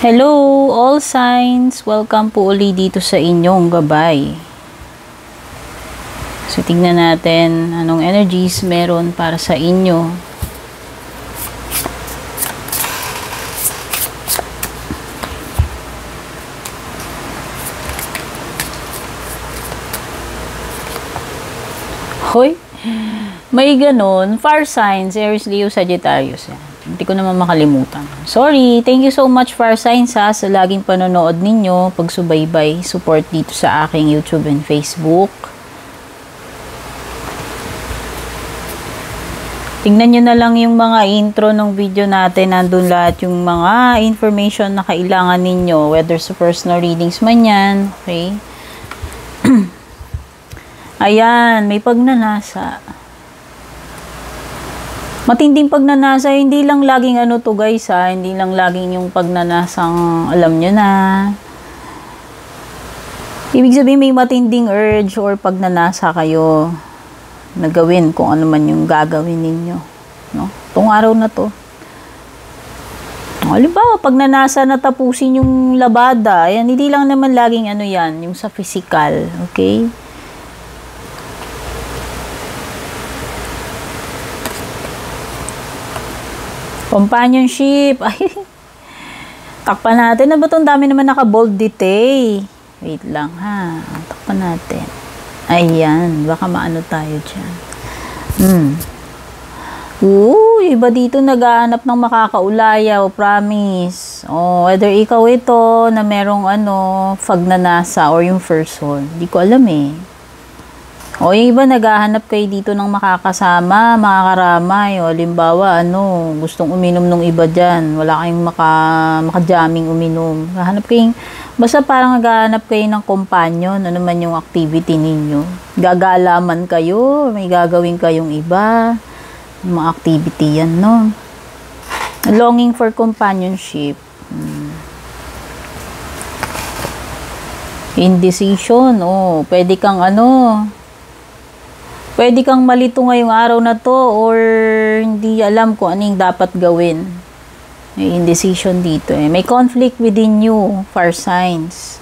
Hello, all signs! Welcome po uli dito sa inyong gabay. So, tingnan natin anong energies meron para sa inyo. Hoy! May ganun. Fire signs, Aries, Leo, Sagittarius. Yan. Hindi ko naman makalimutan. Sorry. Thank you so much, Fire signs, sa laging panonood ninyo, pagsubaybay, support dito sa aking YouTube and Facebook. Tingnan nyo na lang yung mga intro ng video natin. Nandun lahat yung mga information na kailangan ninyo, whether sa personal readings man yan. Okay? Ayan, may pagnanasa. Matinding pagnanasa, hindi lang laging ano to guys ha, hindi lang laging yung pagnanasang alam nyo na. Ibig sabihin may matinding urge or pagnanasa kayo na gawin kung ano man yung gagawin ninyo. No? Itong araw na to. Halimbawa, pagnanasa na tapusin yung labada, ayan, hindi lang naman laging ano yan, yung sa physical, okay? Companionship. Ay, takpan natin. Na ba itong dami naman naka-bold detail? Wait lang ha. Takpan natin. Ayan. Baka maano tayo dyan. Iba dito naghahanap ng makakaulayaw. Promise. Oh, whether ikaw ito na merong pagnanasa or yung first one. Hindi ko alam eh. O, yung iba naghahanap kayo dito ng makakasama, makakaramay. O, halimbawa, gustong uminom ng iba dyan. Wala kayong makajaming uminom. Hahanap kayong, basta parang naghahanap kayo ng companion. Ano man yung activity ninyo. Gagalaman kayo, may gagawin kayong iba. Yung mga activity yan, no? Longing for companionship. Indecision. O, pwede kang pwede kang malito ngayong araw na to or hindi alam kung ano yung dapat gawin. May indecision dito eh. May conflict within you, fire signs.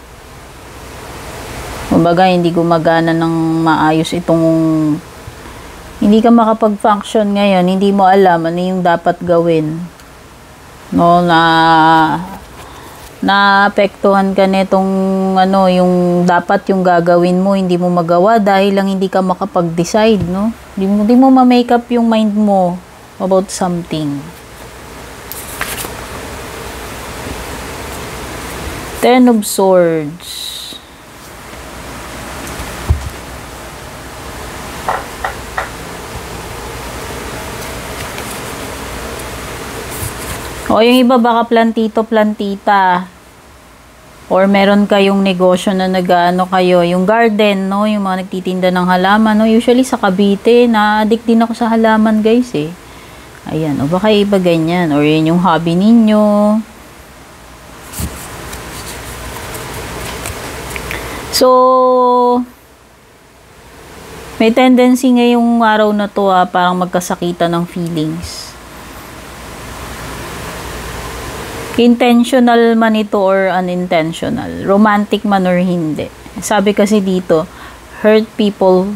Kumbaga, hindi gumagana ng maayos itong hindi ka makapag-function ngayon, hindi mo alam ano yung dapat gawin. No, naapektuhan ka nitong yung dapat yung gagawin mo, hindi mo magawa dahil lang hindi ka makapag-decide, no? Hindi mo ma-make up yung mind mo about something. Ten of Swords. O, yung iba baka plantito, plantita. Or meron kayong negosyo na kayo. Yung garden, no? Yung mga nagtitinda ng halaman, no? Usually sa Cavite, na-addict din ako sa halaman, guys, eh. Ayan. O, baka iba ganyan. Or yun yung hobby ninyo. So, may tendency ngayong araw na to, parang magkasakitan ng feelings. Intentional man ito or unintentional. Romantic man or hindi. Sabi kasi dito, hurt people.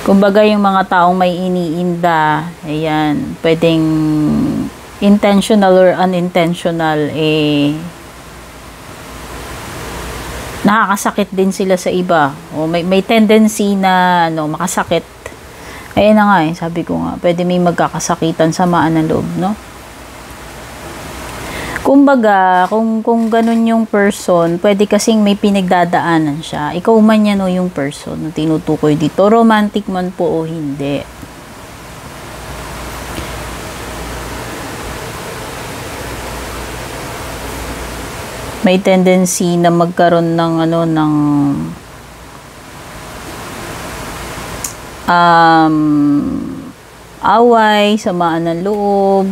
Kumbaga yung mga taong may iniinda, ayan, pwedeng intentional or unintentional, nakakasakit din sila sa iba. O may tendency na makasakit. Ayan na nga sabi ko nga, pwede may magkakasakitan, samaan ng loob, no? Kumbaga, kung ganun yung person, pwede kasing may pinagdadaanan siya. Ikaw man yan yung person na tinutukoy dito, romantic man po o hindi. May tendency na magkaroon ng away, samaan ng loob,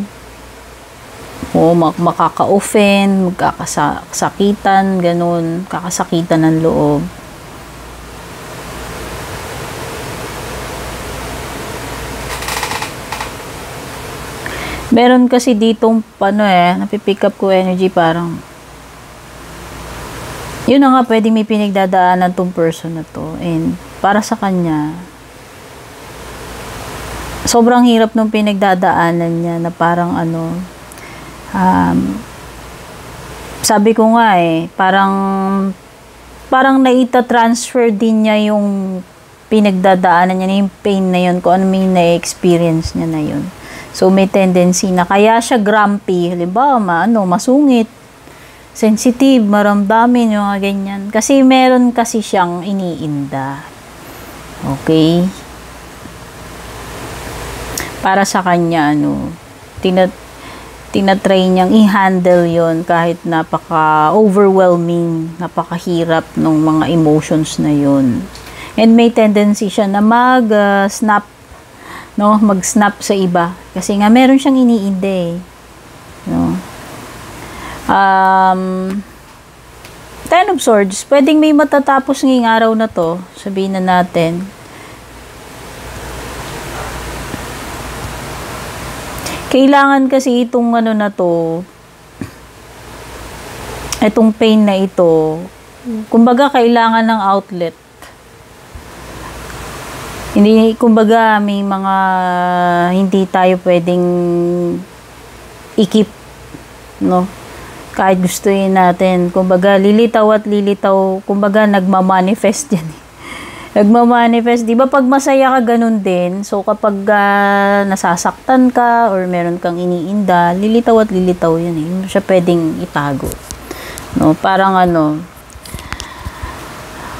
o makaka-offend, magkakasakitan, ganun, kakasakitan ng loob. Meron kasi ditong, napipick up ko energy parang, yun na nga, pwede may pinagdadaanan tong person na to. And, para sa kanya, sobrang hirap nung pinagdadaanan niya na parang sabi ko nga parang naita-transfer din niya yung pinagdadaanan niya, yung pain na yun, kung ano may na-experience niya na yun. So, may tendency na kaya siya grumpy, halimbawa, masungit, sensitive, maramdamin, yung mga ganyan. Kasi meron kasi siyang iniinda. Okay? Para sa kanya, tinatry niyang i-handle yon kahit napaka-overwhelming, napakahirap ng mga emotions na yon. And may tendency siya na mag-snap sa iba. Kasi nga, meron siyang iniinde. Ten of Swords, pwedeng may matatapos ngayong araw na to, sabihin na natin. Kailangan kasi itong itong pain na ito, kumbaga kailangan ng outlet. Kumbaga may mga hindi tayo pwedeng i-keep, kahit gustuin natin. Kumbaga lilitaw at lilitaw, kumbaga nagmamanifest yan. Nagmamanifest, di ba pag masaya ka ganun din, so kapag nasasaktan ka or meron kang iniinda, lilitaw at lilitaw yan eh. Hindi siya pwedeng itago. Parang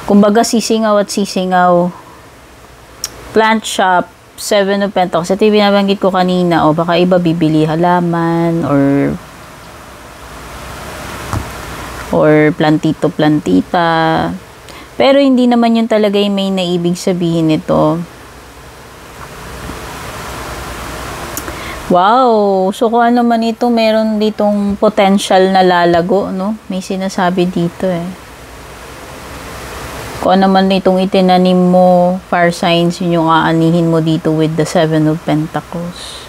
kumbaga sisingaw at sisingaw. Plant shop, 7 of Pentacles. Ito yung binabanggit ko kanina, baka iba bibili halaman or plantita. Pero hindi naman yun talaga yung may naibig sabihin nito. Wow! So, kung ano man ito, meron ditong potential na lalago, May sinasabi dito Kung ano man itong itinanim mo, fire signs, yun yung aanihin mo dito with the 7 of Pentacles.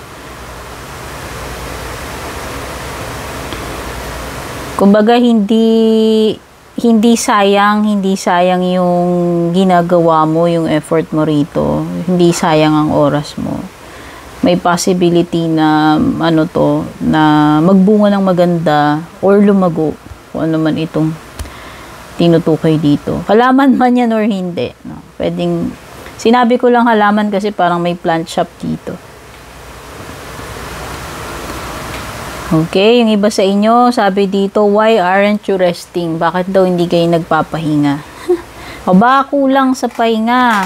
Kumbaga, hindi sayang yung ginagawa mo, yung effort mo rito. Hindi sayang ang oras mo. May possibility na na magbunga ng maganda or lumago, kung ano man itong tinutukoy dito. Halaman man yan or hindi. Pwedeng, sinabi ko lang halaman kasi parang may plant shop dito. Okay, yung iba sa inyo, sabi dito, why aren't you resting? Bakit daw hindi kayo nagpapahinga? Baka kulang sa pahinga.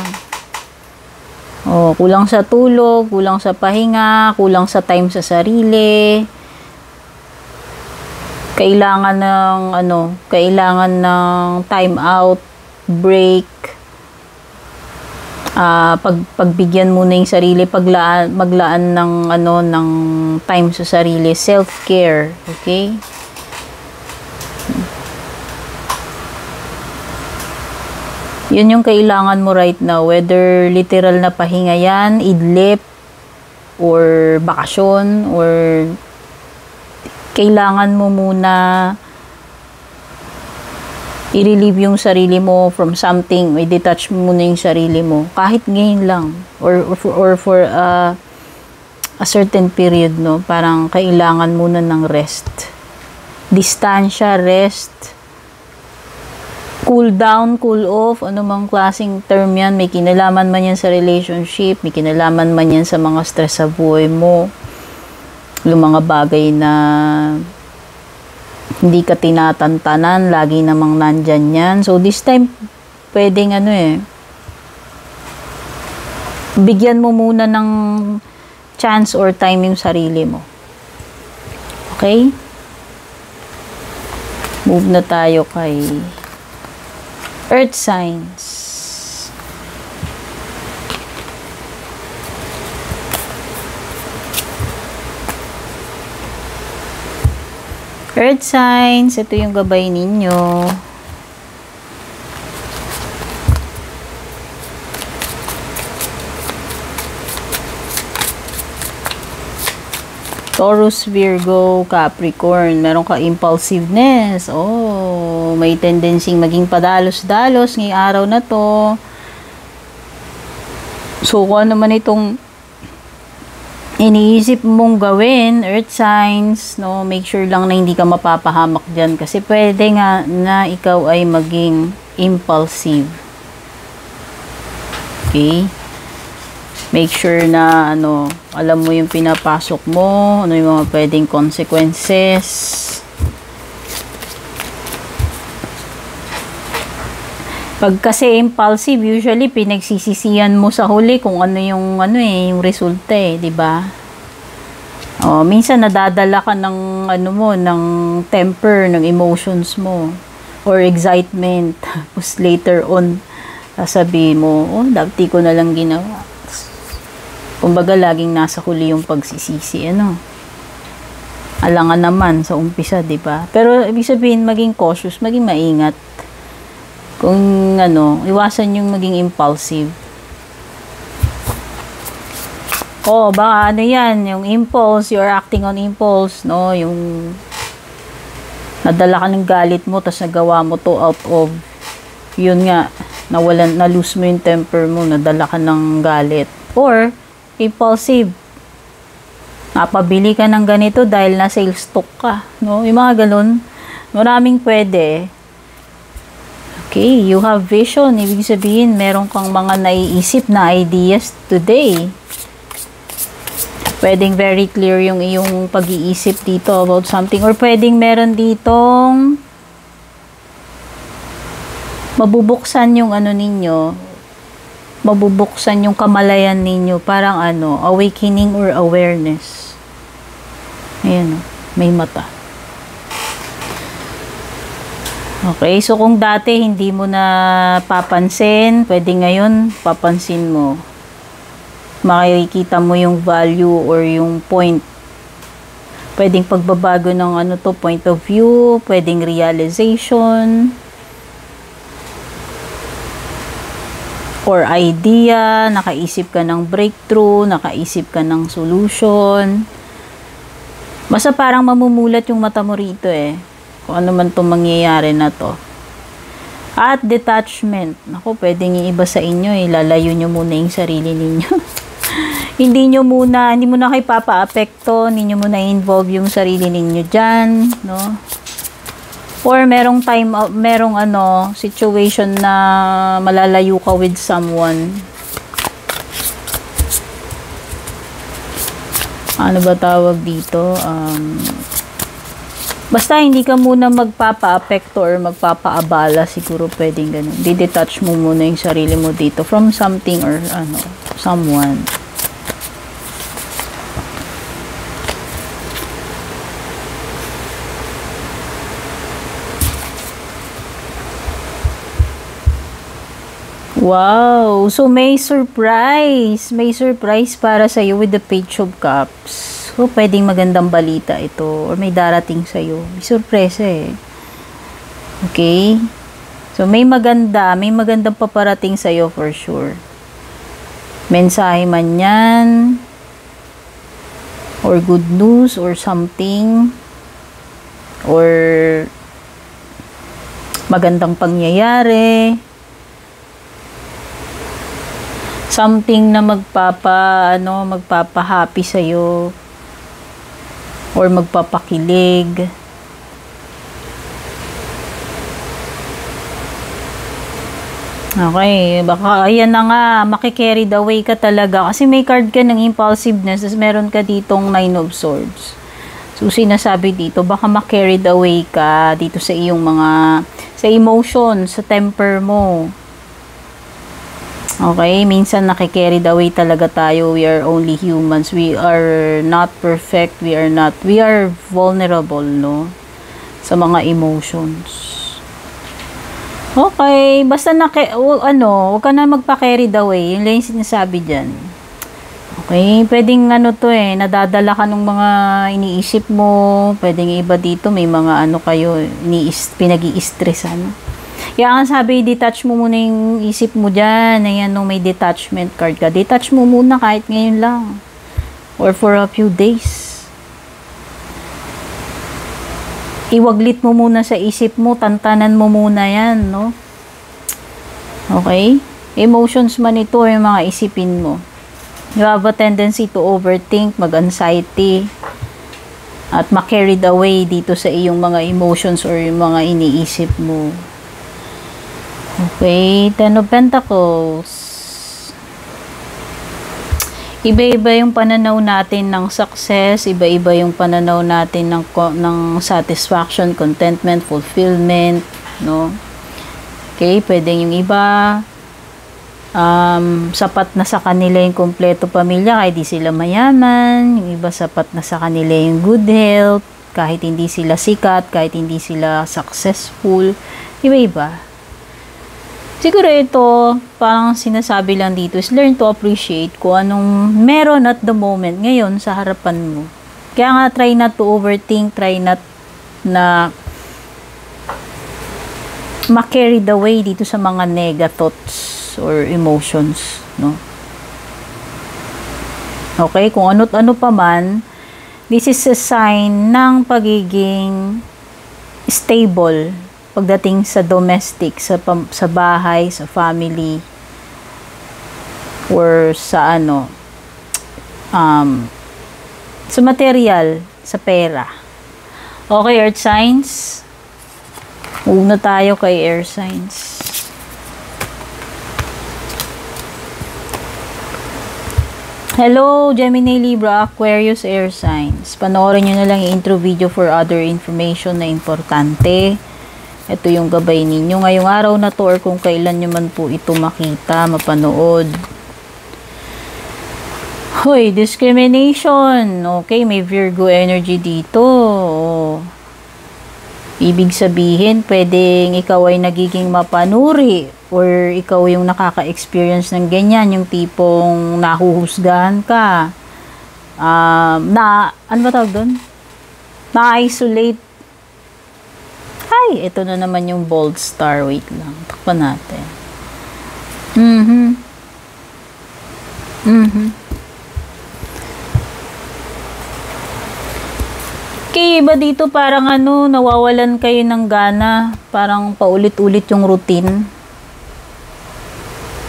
Kulang sa tulog, kulang sa pahinga, kulang sa time sa sarili. Kailangan ng time out, break. Pagbigyan muna yung sarili, maglaan ng time sa sarili, self-care, okay? Yun yung kailangan mo right now, whether literal na pahinga yan, idlip, or bakasyon, or kailangan mo muna i-relieve yung sarili mo from something, i-detach mo muna yung sarili mo, kahit ngayon lang, or for a certain period, parang kailangan muna ng rest. Distansya, rest, cool down, cool off, anumang klaseng term yan, may kinalaman man yan sa relationship, may kinalaman man yan sa mga stress sa buhay mo, yung mga bagay na hindi ka tinatantanan, lagi namang nandyan yan. So, this time, pwedeng bigyan mo muna ng chance or time yung sarili mo. Okay? Move na tayo kay Earth signs. Earth signs, ito yung gabay ninyo. Taurus, Virgo, Capricorn. Meron ka impulsiveness. Oh, may tendency maging padalos-dalos ngayong araw na to. So, kung ano man itong iniisip mong gawin, earth signs, no, make sure lang na hindi ka mapapahamak dyan. Kasi pwede nga na ikaw ay maging impulsive. Okay? Make sure na, alam mo yung pinapasok mo, ano yung mga pwedeng consequences. Pag kasi impulsive, usually pinagsisisihan mo sa huli kung ano yung yung resulta di ba? Oh, minsan nadadala ka ng ng temper, ng emotions mo or excitement. Tapos later on, sasabihin mo, dati ko na lang ginawa. Kumbaga laging nasa huli yung pagsisisi, Alangan naman sa umpisa, di ba? Pero ibig sabihin maging cautious, maging maingat. Kung iwasan yung maging impulsive. Baka yan, yung impulse, you're acting on impulse, yung nadala ka ng galit mo, tas nagawa mo to out of, yun nga, na-lose mo yung temper mo, nadala ka ng galit. Or, impulsive. Napabili ka ng ganito dahil na sales stock ka, Yung mga ganun, maraming pwede. Okay, you have vision. Ibig sabihin, meron kang mga naiisip na ideas today. Pwedeng very clear yung iyong pag-iisip dito about something. Or pwedeng meron ditong mabubuksan yung ninyo. Mabubuksan yung kamalayan ninyo. Parang awakening or awareness. Ayan, may mata. Okay, so kung dati hindi mo na papansin, pwede ngayon papansin mo. Makikita mo yung value or yung point. Pwedeng pagbabago ng point of view, pwedeng realization, or idea, nakaisip ka ng breakthrough, nakaisip ka ng solution. Basta parang mamumulat yung mata mo rito kung ano man itong mangyayari na to. At detachment. Naku, pwedeng iiba sa inyo lalayo nyo muna yung sarili ninyo. hindi mo na kayo papa-apekto, hindi nyo muna involve yung sarili ninyo dyan, Or merong situation na malalayo ka with someone. Ano ba tawag dito? Basta hindi ka muna magpapa-apekto or magpapa-abala, siguro pwedeng ganun. Di-detach mo muna yung sarili mo dito from something or someone. Wow! So may surprise! May surprise para sa'yo with the Page of Cups. So, pwedeng magandang balita ito or may darating sa'yo. May surpresa Okay? So, may magandang paparating sa'yo for sure. Mensahe man yan, or good news, or something, or magandang pangyayari, something na magpapa-happy sa'yo, or magpapakilig. Okay, baka ayan na nga, makikarried away ka talaga. Kasi may card ka ng impulsiveness, tapos meron ka ditong 9 of Swords. So, sinasabi dito, baka makarried away ka dito sa iyong sa emotion, sa temper mo. Okay, minsan nakikarried away talaga tayo. We are only humans. We are not perfect. We are vulnerable, sa mga emotions. Okay, basta huwag ka na magpa-carried away. Yun lang yung sinasabi dyan. Okay, pwedeng nadadala ka ng mga iniisip mo. Pwedeng iba dito, may mga kayo, pinag-i-stress, Kaya ang sabi, detach mo muna yung isip mo dyan. Ayan, may detachment card ka. Detach mo muna kahit ngayon lang. Or for a few days. iwaglit mo muna sa isip mo, tantanan mo muna yan, no? Okay? Emotions man ito, yung mga isipin mo. You have a tendency to overthink, mag-anxiety, at ma-carried away dito sa iyong mga emotions or yung mga iniisip mo. Okay, Ten of Pentacles. Iba-iba yung pananaw natin ng success, iba-iba yung pananaw natin ng satisfaction, contentment, fulfillment, no? Okay, pwedeng yung iba, sapat na sa kanila yung kompleto pamilya kahit di sila mayaman, yung iba sapat na sa kanila yung good health kahit hindi sila sikat, kahit hindi sila successful, iba-iba. Siguro ito, parang sinasabi lang dito is learn to appreciate kung anong meron at the moment ngayon sa harapan mo. Kaya nga try not to overthink, try not na ma-carried away dito sa mga thoughts or emotions, no? Okay, kung ano't-ano pa man, this is a sign ng pagiging stable pagdating sa domestic, sa bahay, sa family, or sa sa material, sa pera. Okay, earth signs. Una tayo kay air signs. Hello, Gemini, Libra, Aquarius, air signs. Panoorin nyo na lang yung intro video for other information na importante. Ito yung gabay ninyo ngayong araw na to or kung kailan nyo man po ito makita, mapanood. Hoy, discrimination. Okay, may Virgo energy dito. Ibig sabihin, pwedeng ikaw ay nagiging mapanuri or ikaw yung nakaka-experience ng ganyan, yung tipong nahuhusgahan ka. Ano ba tawag doon? Na-isolate. Ay, ito na naman yung bold star. Wait lang. Takpan natin. Okay, iba dito parang nawawalan kayo ng gana. Parang paulit-ulit yung routine.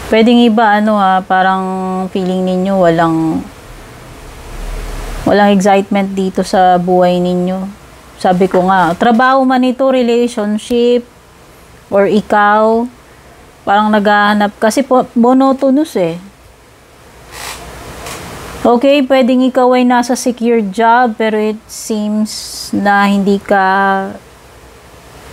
Pwedeng iba, parang feeling ninyo walang excitement dito sa buhay ninyo. Sabi ko nga, trabaho man ito, relationship, or ikaw, parang naghahanap, kasi monotonous eh. Okay, pwedeng ikaw ay nasa secure job, pero it seems na hindi ka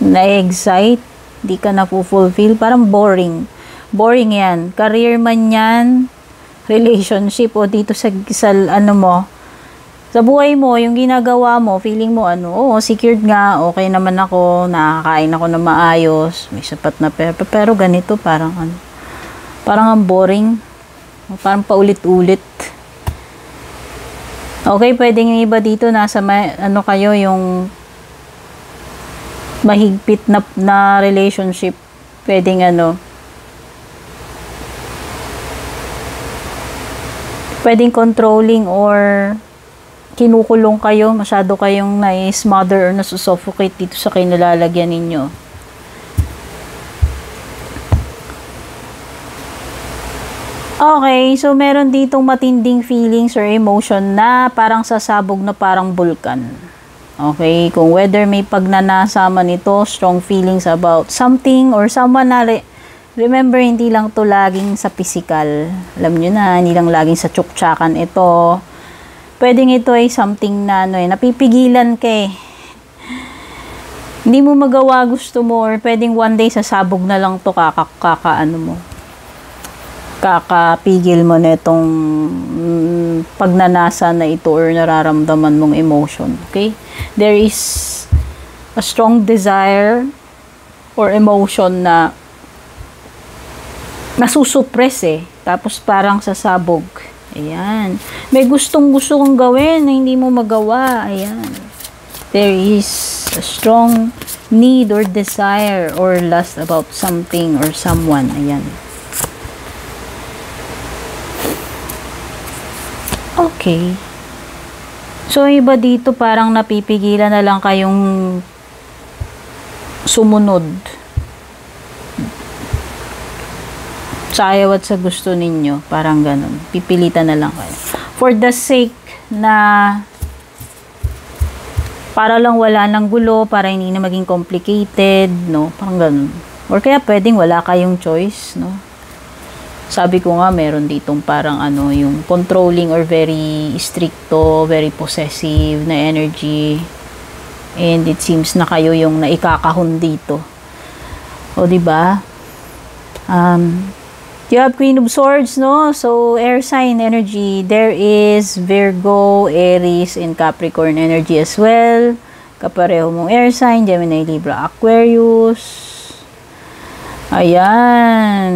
na-excite, hindi ka na-fulfill, parang boring. Boring yan. Career man yan, relationship, o dito sa sa buhay mo, yung ginagawa mo, feeling mo secured nga, okay naman ako, nakakain ako na maayos, may sapat na pera, pero ganito, parang ang boring, parang paulit-ulit. Okay, pwedeng yung iba dito, nasa kayo, yung mahigpit na relationship, pwedeng pwedeng controlling or kinukulong kayo, masyado kayong na-smother or nasusuffocate dito sa kinalalagyan ninyo. Okay, so meron ditong matinding feelings or emotion na parang sasabog na parang bulkan. Okay, kung whether may pagnanasa man ito, strong feelings about something or someone na remember, hindi lang to laging sa physical. Alam nyo na, hindi lang laging sa tsuktsakan ito. Pwedeng ito ay something na napipigilan ka eh. Hindi mo magawa, gusto mo, or pwedeng one day sasabog na lang to, kakapigil mo na itong pagnanasa na ito or nararamdaman mong emotion. Okay? There is a strong desire or emotion na nasusuppress eh. Tapos parang sasabog. Ayan. May gusto kong gawin na hindi mo magawa. Ayan. There is a strong need or desire or lust about something or someone. Ayan. Okay. So, iba dito parang napipigilan na lang kayong sumunod sa ayaw at sa gusto ninyo. Parang ganun. Pipilitan na lang kayo. For the sake na para lang wala ng gulo, para hindi na maging complicated, no? Parang ganun. Or kaya pwedeng wala kayong choice, no? Sabi ko nga, meron ditong parang ano, yung controlling or very stricto, very possessive na energy. And it seems na kayo yung naikakahon dito. O, diba? You have Queen of Swords, no? So, air sign energy. There is Virgo, Aries, and Capricorn energy as well. Kapareho mong air sign, Gemini, Libra, Aquarius. Ayan.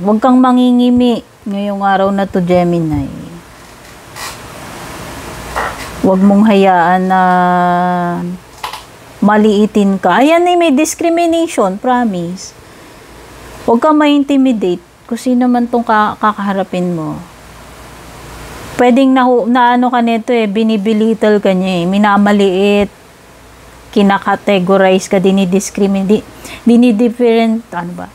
Huwag kang mangingimi ngayong araw na to, Gemini. Huwag mong hayaan na maliitin ka. Ayan ay may discrimination, promise. Huwag kang ma-intimidate kung sino man tong kakaharapin mo. Pwedeng na ano ka nito binibilittle ka niya minamaliit, kinakategorize ka, dinidiscriminate, dinidifferent, ano ba?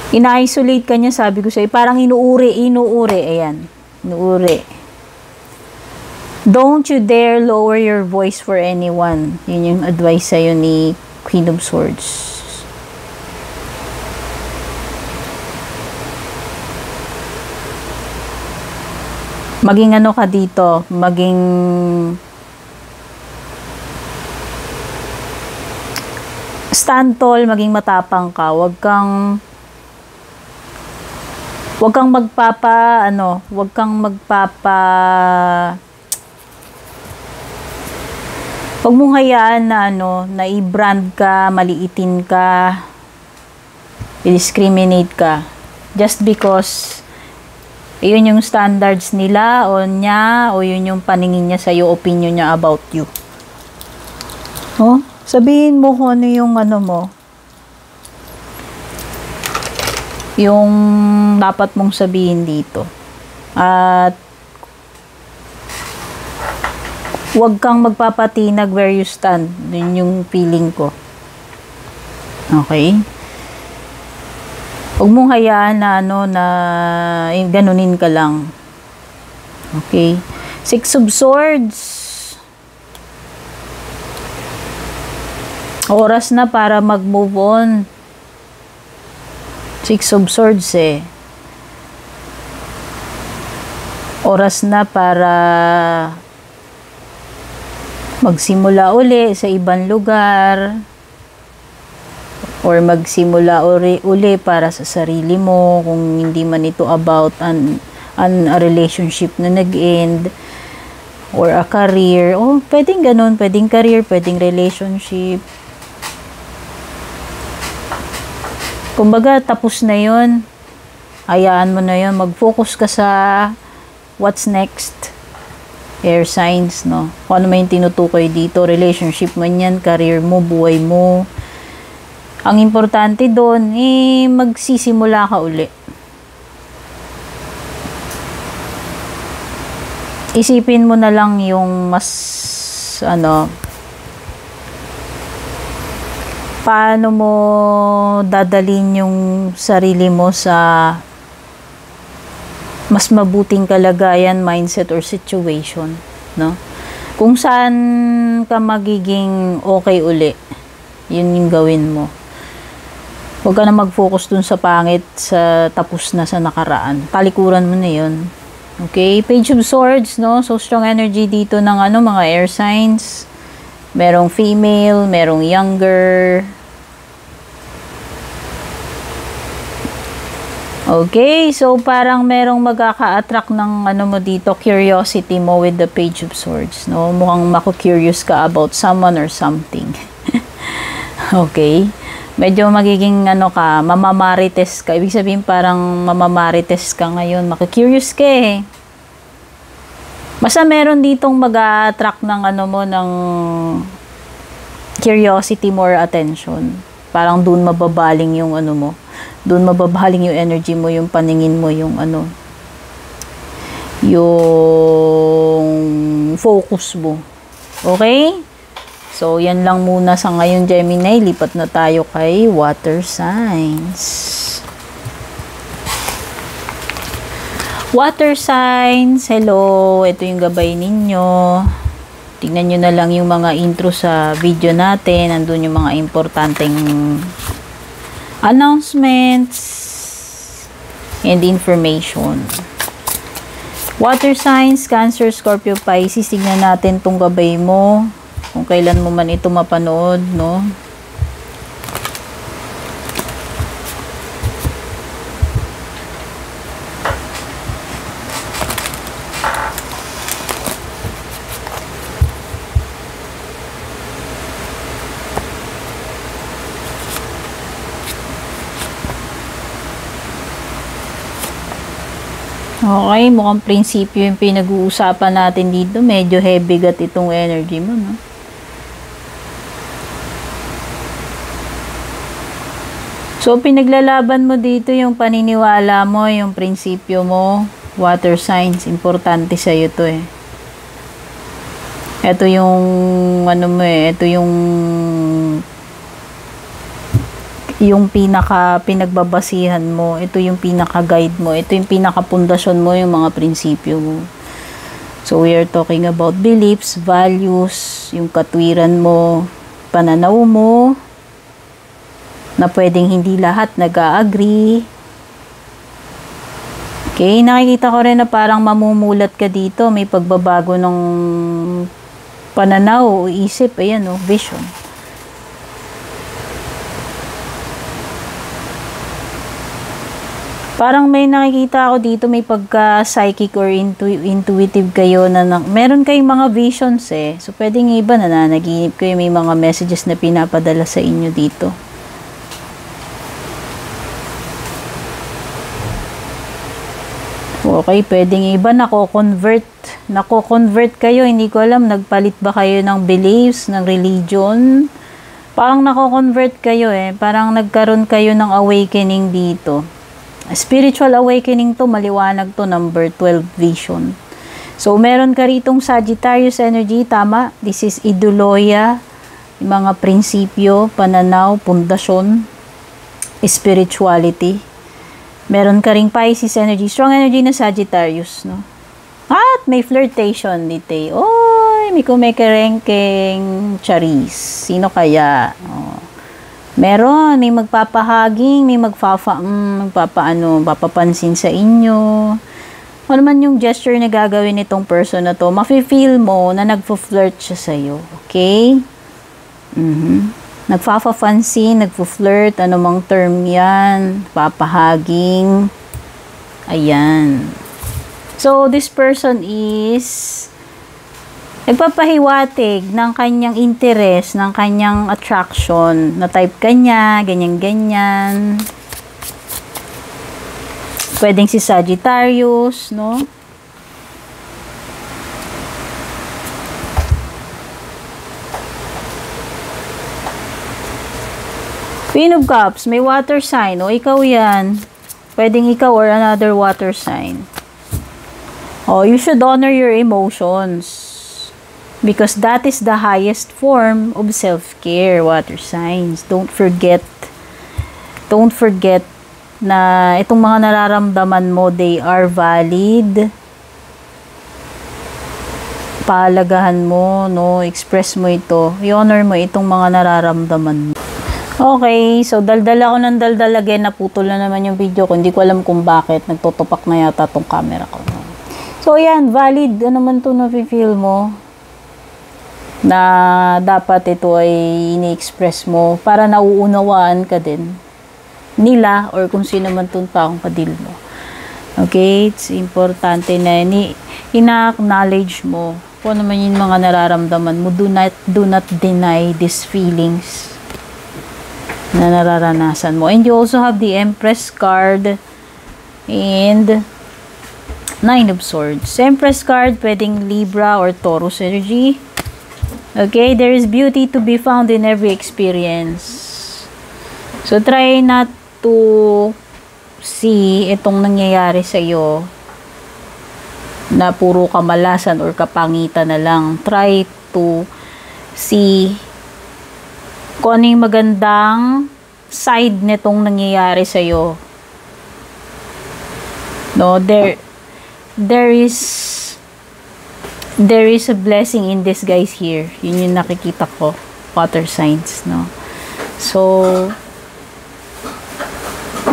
Ina-isolate ka niya, sabi ko sa'yo, parang inuuri, ayan, inuuri. Don't you dare lower your voice for anyone. Yun yung advice sa'yo ni Queen of Swords. Maging ano ka dito, maging stand tall, maging matapang ka. Huwag kang huwag mong hayaan na na i-brand ka, maliitin ka, i-discriminate ka just because yun yung standards nila o niya, o yun yung paningin niya sa'yo, opinion niya about you. Oh, sabihin mo kung ano yung mo, yung dapat mong sabihin dito. At huwag kang magpapatinag where you stand. Yun yung feeling ko. Okay? Huwag mong hayaan na na ganunin ka lang. Okay? Six of Swords. Oras na para mag-move on. Six of Swords Oras na para magsimula uli sa ibang lugar. Or magsimula uli para sa sarili mo, kung hindi man ito about a relationship na nag-end, or a career. Oh, pwedeng ganun, pwedeng career, pwedeng relationship. Kumbaga, tapos na yun. Hayaan mo na yun. Mag-focus ka sa what's next. Air signs, no? Kung ano may tinutukoy dito, relationship man yan, career mo, buhay mo. Ang importante doon, magsisimula ka uli. Isipin mo na lang yung mas, paano mo dadalhin yung sarili mo sa mas mabuting kalagayan, mindset, or situation, no? Kung saan ka magiging okay uli, yun yung gawin mo. Huwag ka na mag-focus dun sa pangit, sa tapos na sa nakaraan. Talikuran mo na yun. Okay? Page of Swords, no? So, strong energy dito ng mga air signs. Merong female, merong younger. Okay? So, parang merong magkaka-attract ng mo dito, curiosity mo with the Page of Swords, no? Mukhang maku-curious ka about someone or something. Okay? Medyo magiging mamamarites ka. Ibig sabihin parang mamamarites ka ngayon. Makikurious ka Basta meron ditong mag-attract ng ng curiosity, more attention. Parang doon mababaling yung mo. Doon mababaling yung energy mo, yung paningin mo, yung yung focus mo. Okay? So, yan lang muna sa ngayon, Gemini. Lipat na tayo kay water signs. Water signs, hello. Ito yung gabay ninyo. Tingnan nyo na lang yung mga intro sa video natin. Nandun yung mga importanteng announcements and information. Water signs, Cancer, Scorpio, Pisces. Tingnan natin tong gabay mo. Kung kailan mo man ito mapanood, no? Okay, mukhang prinsipyo yung pinag-uusapan natin dito. Medyo heavy gat itong energy mo, no? So, pinaglalaban mo dito yung paniniwala mo, yung prinsipyo mo. Water signs, importante sa'yo to eh. Ito yung, ano mo eh, ito yung pinaka pinagbabasihan mo, ito yung pinaka guide mo, ito yung pinaka pundasyon mo, yung mga prinsipyo mo. So we are talking about beliefs, values, yung katwiran mo, pananaw mo, na pwedeng hindi lahat nag-a-agree. Okay, nakikita ko rin na parang mamumulat ka dito, may pagbabago ng pananaw o isip, ayan o, vision. Parang may nakikita ako dito, may pagka-psychic or intuitive kayo na meron kayong mga visions eh. So, pwedeng iba na nananaginip kayo, may mga messages na pinapadala sa inyo dito. Okay, pwedeng iba nako-convert kayo, hindi ko alam, nagpalit ba kayo ng beliefs, ng religion? Parang nako-convert kayo eh, parang nagkaroon kayo ng awakening dito. Spiritual awakening to, maliwanag to, number 12 vision. So, meron ka ritong Sagittarius energy, tama? This is ideoloya, yung mga prinsipyo, pananaw, pundasyon, spirituality. Meron ka ring Pisces energy, strong energy na Sagittarius, no? At may flirtation dito. Oy, may kumekerengkeng charis. Sino kaya? Oh. Meron, may magpapahaging, may papapansin sa inyo. Ano man yung gesture na gagawin nitong person na to, mafe-feel mo na nagpo-flirt siya sa'yo. Okay? Nagpapapansin, nagpo-flirt, anumang term yan, papahaging. Ayan. So, this person is nagpapahiwatig ng kanyang interest, ng kanyang attraction, na type kanya, ganyan-ganyan. Pwedeng si Sagittarius, no? Queen of Cups, may water sign, o ikaw yan. Pwedeng ikaw or another water sign. Oh, you should honor your emotions. Because that is the highest form of self-care, water signs. Don't forget na itong mga nararamdaman mo, they are valid. Pahalagahan mo, no? Express mo ito. I-honor mo itong mga nararamdaman mo. Okay, so daldal ako ng daldal again. Naputol na naman yung video ko. Hindi ko alam kung bakit. Nagtutupak na yata tong camera ko. So, yan. Valid. Ano man ito na-feel mo? Na dapat ito ay ini-express mo para nauunawaan ka din nila or kung sino man itong taong kadil mo. Okay? It's importante na ina-acknowledge mo kung ano man yung mga nararamdaman mo. Do not deny these feelings na nararanasan mo. And you also have the Empress card and Nine of Swords. Empress card, pwedeng Libra or Taurus energy. Okay, there is beauty to be found in every experience. So, try not to see itong nangyayari sa iyo na puro kamalasan or kapangitan na lang. Try to See kung ano yung magandang side nitong nangyayari sa'yo. No, there is a blessing in disguise here. Yun yung nakikita ko, water signs, no. So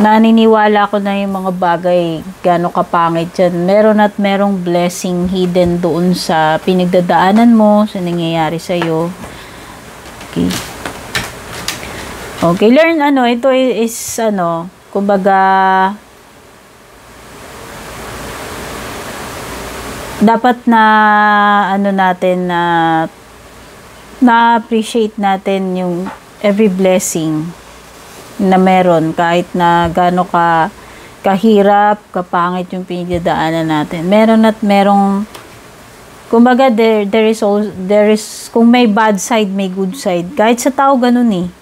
naniniwala ko na yung mga bagay gaano kapangit yan. Meron at merong blessing hidden doon sa pinagdadaanan mo, sa nangyayari sa'yo. Okay. Okay, learn ito is kumbaga, dapat na natin na appreciate natin yung every blessing na meron, kahit na gaano kahirap, kapangit yung pinagdadaanan natin. Meron at merong, kumbaga, there is, kung may bad side, may good side. Kahit sa tao, ganun eh.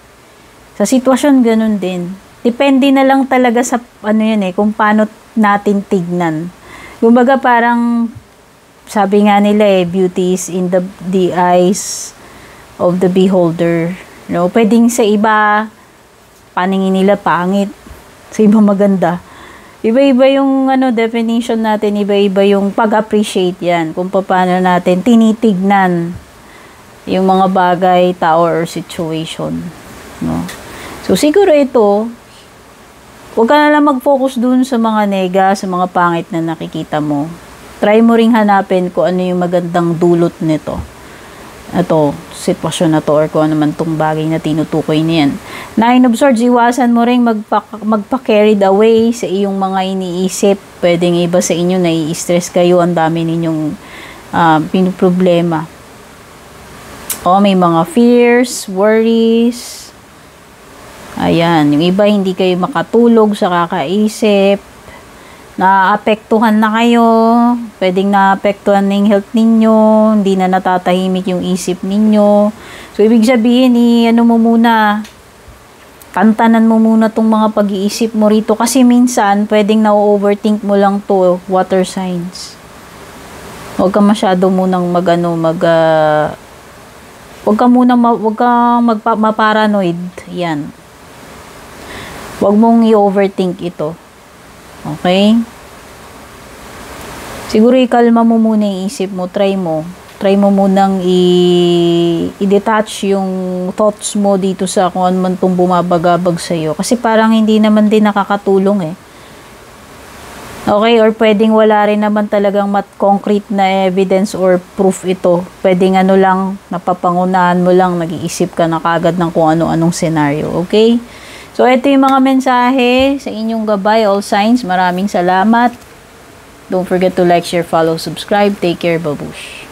Sa sitwasyon, ganun din. Depende na lang talaga sa, kung paano natin tignan. Kumbaga, parang, sabi nga nila beauty is in the eyes of the beholder. No? Pwedeng sa iba, paningin nila pangit, sa iba maganda. Iba-iba yung definition natin, iba-iba yung pag-appreciate yan, kung paano natin tinitignan yung mga bagay, tao, or situation. No? So, siguro ito, huwag ka na lang mag-focus dun sa mga nega, sa mga pangit na nakikita mo. Try mo ring hanapin kung ano yung magandang dulot nito. Ito, sitwasyon na to, or kung ano man tong bagay na tinutukoy niyan. 9 of Swords, iwasan mo ring magpa-carried away sa iyong mga iniisip. Pwedeng iba sa inyo, nai-stress kayo, ang dami ninyong pinoproblema. O, may mga fears, worries. Ayan, yung iba hindi kayo makatulog sa kakaisip. Naapektuhan na kayo, pwedeng naapektuhan na yung health ninyo, hindi na natatahimik yung isip ninyo. So, ibig sabihin, mo muna, tantanan mo muna tong mga pag-iisip mo rito, kasi minsan, pwedeng na-overthink mo lang to, water signs. Huwag ka masyado munang huwag kang maparanoid, yan. Huwag mong i-overthink ito. Okay? Siguro ikalma mo muna yung isip mo, try mo munang i-detach yung thoughts mo dito sa kung ano man itong bumabagabag sa'yo. Kasi parang hindi naman din nakakatulong eh. Okay? Or pwedeng wala rin naman talagang concrete na evidence or proof ito. Pwedeng lang, napapangunahan mo lang, nag-iisip ka na kagad ng kung ano-anong scenario. Okay? So, ito yung mga mensahe sa inyong gabay, all signs. Maraming salamat. Don't forget to like, share, follow, subscribe. Take care, babush.